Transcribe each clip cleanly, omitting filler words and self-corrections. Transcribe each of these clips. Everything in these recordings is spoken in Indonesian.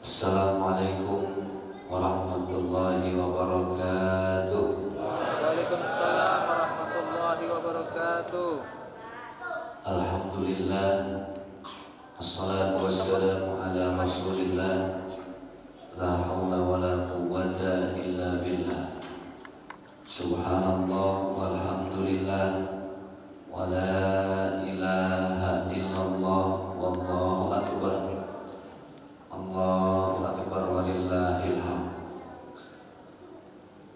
Assalamualaikum warahmatullahi wabarakatuh. Waalaikumsalam warahmatullahi wabarakatuh. Alhamdulillah, assalatu wassalamu ala rasulillah, la hawla wa la quwwata illa billah. Subhanallah walhamdulillah, wa la ilaha illallah, wallahu akbar. Allahu akbar walillahil hamd.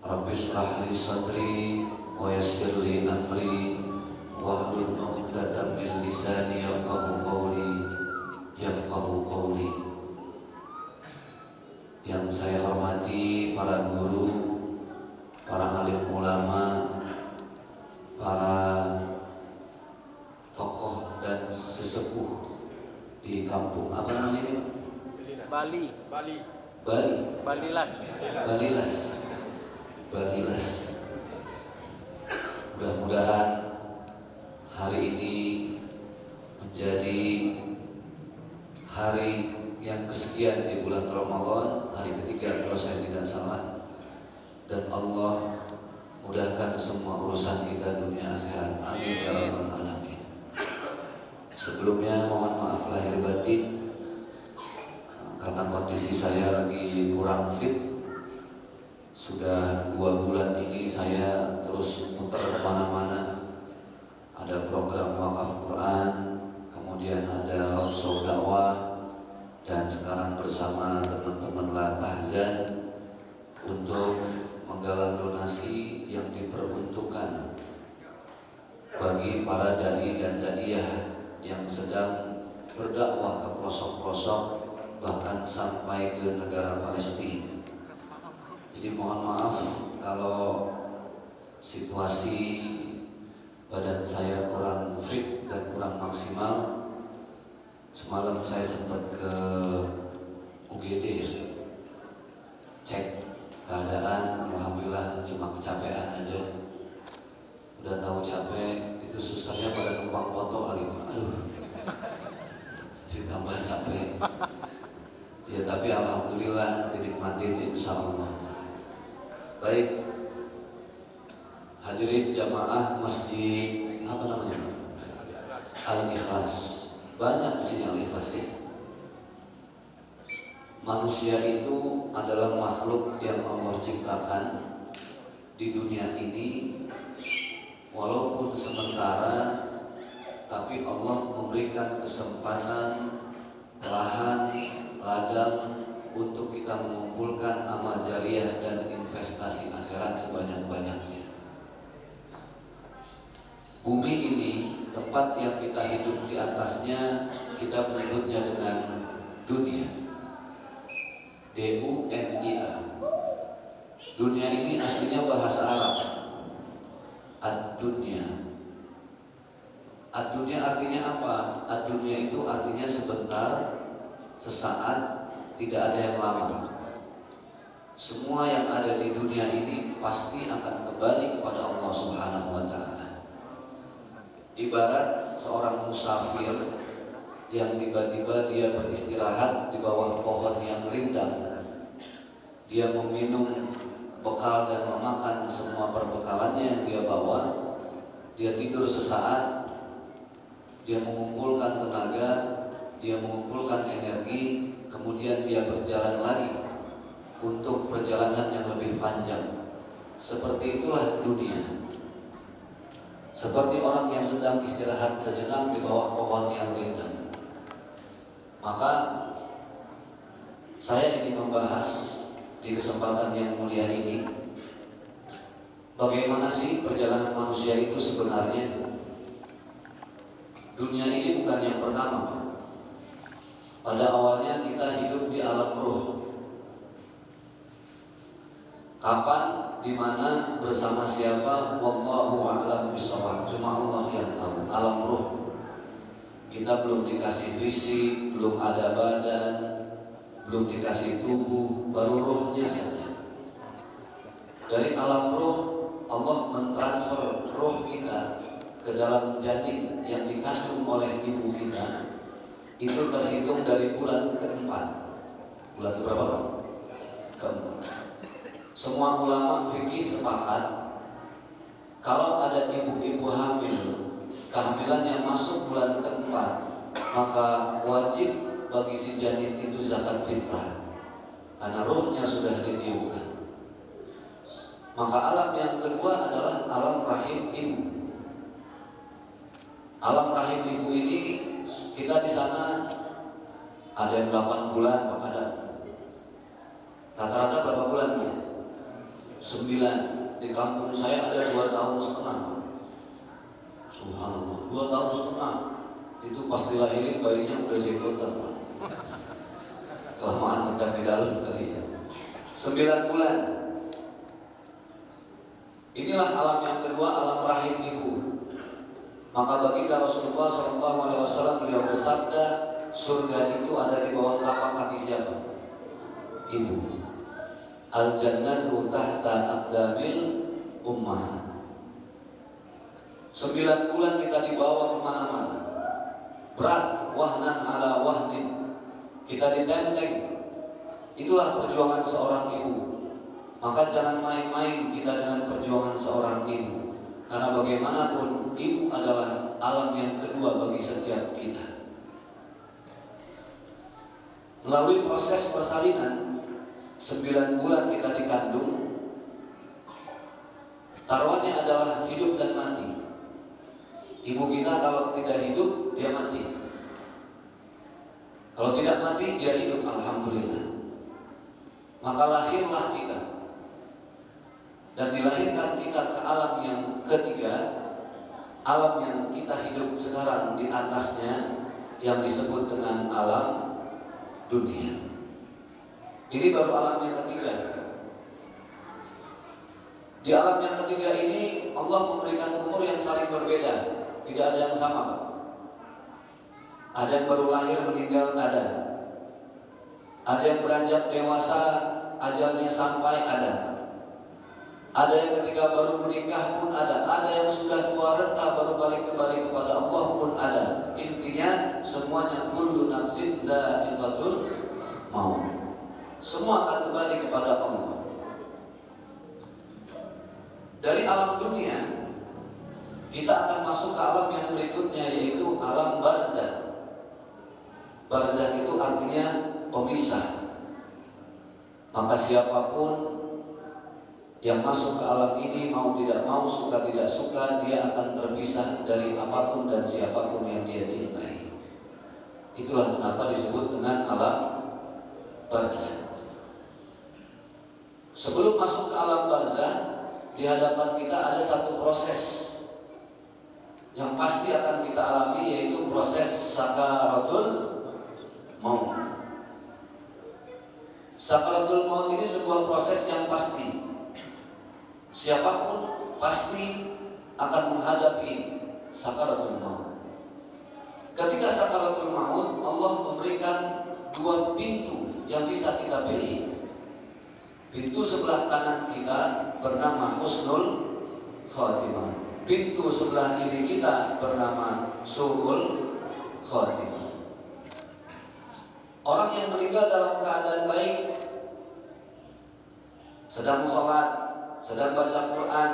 Rabbi shrah li sadri wa yassir li amri wahlul 'uqdatam min lisani yafqahu qawli. Yang saya hormati para guru, para alim ulama, para tokoh dan sesepuh di kampung apa namanya ini? Balilas. Mudah-mudahan hari ini menjadi hari yang kesekian di bulan Ramadan, hari ketiga kalau saya tidak salah, dan Allah mudahkan semua urusan kita dunia akhirat. Amin ya rabbal alamin. Sebelumnya mohon maaf lahir batin karena kondisi saya lagi kurang fit. Sudah 2 bulan ini saya terus muter kemana-mana. Ada program wakaf Quran, kemudian ada roadshow dakwah, dan sekarang bersama teman-teman La Tahzan untuk menggalang donasi yang diperuntukkan bagi para dai dan daiyah yang sedang berdakwah ke pelosok-pelosok, bahkan sampai ke negara Palestina. Jadi mohon maaf kalau situasi badan saya kurang fit dan kurang maksimal. Semalam saya sempat ke UGD cek keadaan, alhamdulillah cuma kecapean aja. Udah tahu capek, itu susternya pada numpang foto lagi. Aduh, tambah capek. Ya tapi alhamdulillah dinikmati insya Allah. Baik, hadirin jamaah masjid apa namanya? Al-Ikhlas. Banyak di sini Al-Ikhlas ya. Manusia itu adalah makhluk yang Allah ciptakan di dunia ini, walaupun sementara, tapi Allah memberikan kesempatan, lahan, ladang untuk kita mengumpulkan amal jariah dan investasi akhirat sebanyak-banyaknya. Bumi ini, tempat yang kita hidup di atasnya, kita menyebutnya dengan dunia. D-U-N-I-A. Dunia ini aslinya bahasa Arab, ad-dunya. Ad-dunya artinya apa? Ad-dunya itu artinya sebentar, sesaat, tidak ada yang lama. Semua yang ada di dunia ini pasti akan kembali kepada Allah Subhanahu wa ta'ala. Ibarat seorang musafir yang tiba-tiba dia beristirahat di bawah pohon yang rindang. Dia meminum bekal dan memakan semua perbekalannya yang dia bawa. Dia tidur sesaat, dia mengumpulkan tenaga, dia mengumpulkan energi, kemudian dia berjalan lagi untuk perjalanan yang lebih panjang. Seperti itulah dunia. Seperti orang yang sedang istirahat sejenak di bawah pohon yang rindang. Maka saya ingin membahas di kesempatan yang mulia ini, bagaimana sih perjalanan manusia itu sebenarnya. Dunia ini bukan yang pertama, Pak. Pada awalnya kita hidup di alam ruh. Kapan, di mana, bersama siapa, wallahu a'lam bishawab. Cuma Allah yang tahu. Alam ruh. Kita belum dikasih fisik, belum ada badan, belum dikasih tubuh, baru ruhnya saja. Dari alam ruh, Allah mentransfer ruh kita ke dalam janin yang dikandung oleh ibu kita. Itu terhitung dari bulan keempat. Bulan berapa? Keempat. Semua ulama fikih sepakat kalau ada ibu-ibu hamil, kehamilannya masuk bulan keempat, maka wajib bagi si janin itu zakat fitrah, karena ruhnya sudah ditiupkan. Maka alam yang kedua adalah alam rahim ibu. Alam rahim ibu ini kita di sana ada yang 8 bulan, ada. Rata-rata berapa bulan? 9. Di kampung saya ada 2 tahun setengah. Subhanallah, 2 tahun setengah. Itu pasti lahirin bayinya udah jenggotan, Pak. Kelamaan ngekan di dalam kali ya. 9 bulan. Inilah alam yang kedua, alam rahim ibu. Maka baginda Rasulullah SAW beliau bersabda, surga itu ada di bawah tapak kaki siapa? Ibu. Al-jannatu tahta aqdamil ummah. 9 bulan kita dibawa kemana-mana. Berat, wahnan ala wahnin. Kita ditenteng. Itulah perjuangan seorang ibu. Maka jangan main-main kita dengan perjuangan seorang ibu. Karena bagaimanapun ibu adalah alam yang kedua bagi setiap kita. Melalui proses persalinan 9 bulan kita dikandung, taruhannya adalah hidup dan mati. Ibu kita kalau tidak hidup, dia mati. Kalau tidak mati, dia hidup, alhamdulillah. Maka lahirlah kita. Dan dilahirkan kita ke alam yang ketiga, alam yang kita hidup sekarang di atasnya, yang disebut dengan alam dunia. Ini baru alam yang ketiga. Di alam yang ketiga ini Allah memberikan umur yang saling berbeda. Tidak ada yang sama. Ada yang baru lahir meninggal, ada. Ada yang beranjak dewasa, ajalnya sampai, ada. Ada yang ketika baru menikah pun ada. Ada yang sudah tua renta baru balik kembali kepada Allah pun ada. Intinya semuanya kullu nafsin dha'iqatul maut. Semua akan kembali kepada Allah. Dari alam dunia kita akan masuk ke alam yang berikutnya, yaitu alam barzah. Barzah itu artinya pemisah. Maka siapapun yang masuk ke alam ini, mau tidak mau, suka tidak suka, dia akan terpisah dari apapun dan siapapun yang dia cintai. Itulah kenapa disebut dengan alam barzah. Sebelum masuk ke alam barzah, di hadapan kita ada satu proses yang pasti akan kita alami, yaitu proses sakaratul maut. Sakaratul maut ini sebuah proses yang pasti. Siapapun pasti akan menghadapi sakaratul maut. Ketika sakaratul maut, Allah memberikan 2 pintu yang bisa kita pilih. Pintu sebelah kanan kita bernama husnul khatimah. Pintu sebelah kiri kita bernama su'ul khatimah. Orang yang meninggal dalam keadaan baik, sedang sholat, sedang baca Quran,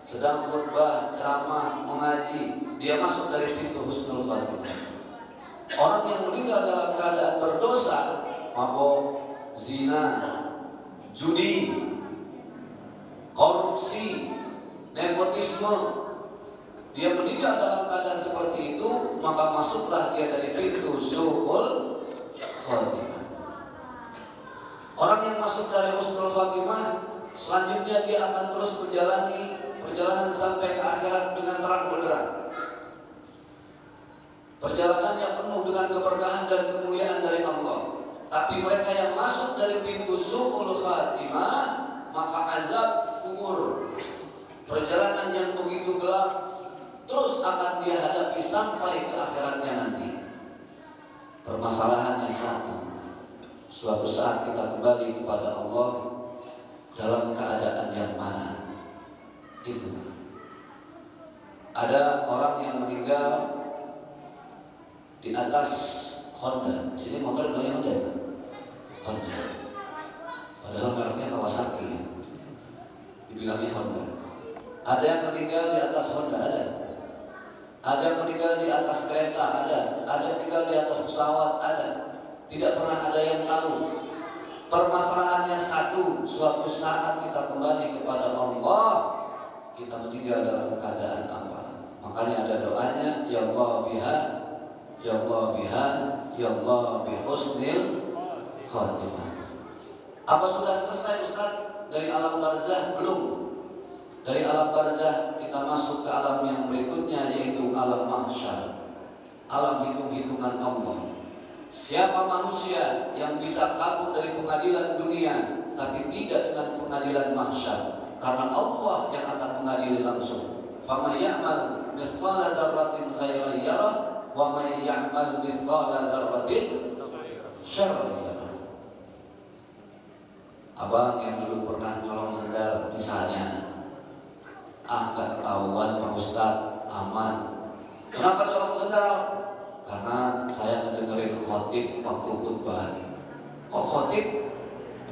sedang khutbah, ceramah, mengaji, dia masuk dari pintu husnul khatimah. Orang yang meninggal dalam keadaan berdosa, mabok, zina, judi, korupsi, nepotisme, dia meninggal dalam keadaan seperti itu, maka masuklah dia dari pintu su'ul khatimah. Orang yang masuk dari husnul khatimah, selanjutnya dia akan terus menjalani perjalanan sampai ke akhirat dengan terang benderang. Perjalanan yang penuh dengan keberkahan dan kemuliaan dari Allah. Tapi mereka yang masuk dari pintu su'ul khatimah, maka azab kubur, perjalanan yang begitu gelap, terus akan dia hadapi sampai ke akhiratnya nanti. Permasalahannya satu, suatu saat kita kembali kepada Allah dalam keadaan yang mana? Itu ada orang yang meninggal di atas Honda. Sini mobil banyak Honda. Honda. Padahal mereknya Kawasaki. Dibilangnya Honda. Ada yang meninggal di atas Honda, ada. Ada yang meninggal di atas kereta, ada. Ada yang meninggal di atas pesawat, ada. Tidak pernah ada yang tahu. Permasalahannya satu, suatu saat kita kembali kepada Allah, kita meninggal dalam keadaan apa? Makanya ada doanya, ya Allah biha, ya Allah biha, ya Allah bihusnil khatimah. Apa sudah selesai Ustaz dari alam barzah? Belum. Dari alam barzah kita masuk ke alam yang berikutnya, yaitu alam mahsyar, alam hitung-hitungan Allah. Siapa manusia yang bisa kabur dari pengadilan dunia tapi tidak dengan pengadilan mahsyar? Karena Allah yang akan mengadili langsung. Faman ya'mal mithqala dzarratin khairan yarah wa man ya'mal mithqala dzarratin syarran yarah. Abang yang dulu pernah nyolong sendal misalnya, gak ketahuan Pak Ustadz, aman. Kenapa nyolong sendal? Karena saya mendengarin khotib waktu khutbah. Kok khotib?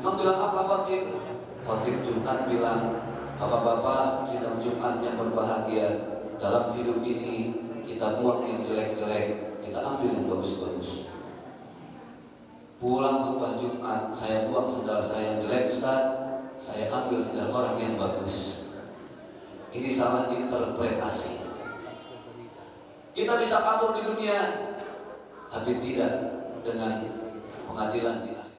Emang bilang apa khotib? Khotib Jumat bilang, bapak-bapak sidang Jumat yang berbahagia, dalam hidup ini kita buang yang jelek-jelek, kita ambil yang bagus-bagus. Pulang khutbah Jumat, saya buang sendal saya yang jelek Ustaz, saya ambil sendal orang yang bagus. Ini salah interpretasi. Kita bisa kabur di dunia, tapi tidak dengan pengadilan di